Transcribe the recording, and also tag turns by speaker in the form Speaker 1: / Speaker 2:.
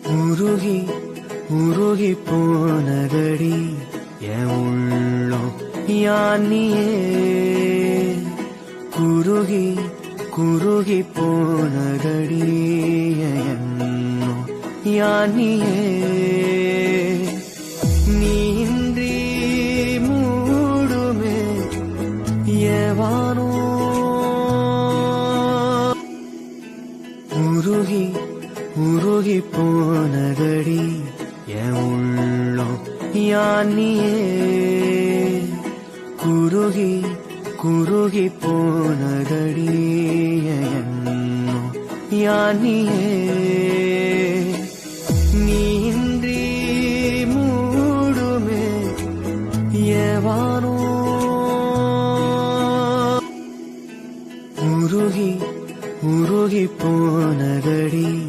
Speaker 1: உருகி உருகி போனதடி என் உள்ளம் யானியே குருகி குருகி போனதடி என்னும் யானியே நீன்றி மூடுமே ஏவானோ உருகி உருகி போனதடி என் உள்ளம் யானியே குருகி குருகி போனதடி என்னும் யானியே நீன்றி மூடுமே ஏவானோ உருகி உருகி போனதடி